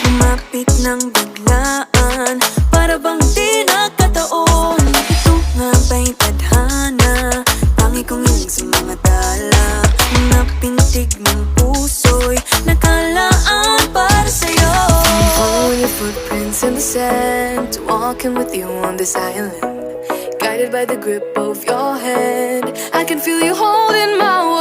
Lumapit ng biglaan, para bang di nakataon. Ito nga ba'y tadhana, tangi kong hiling sa mga tala. Mga pintig ng puso'y nakalaan para sa'yo. Following your footprints in the sand, walking with you on this island, guided by the grip of your hand. I can feel you holding my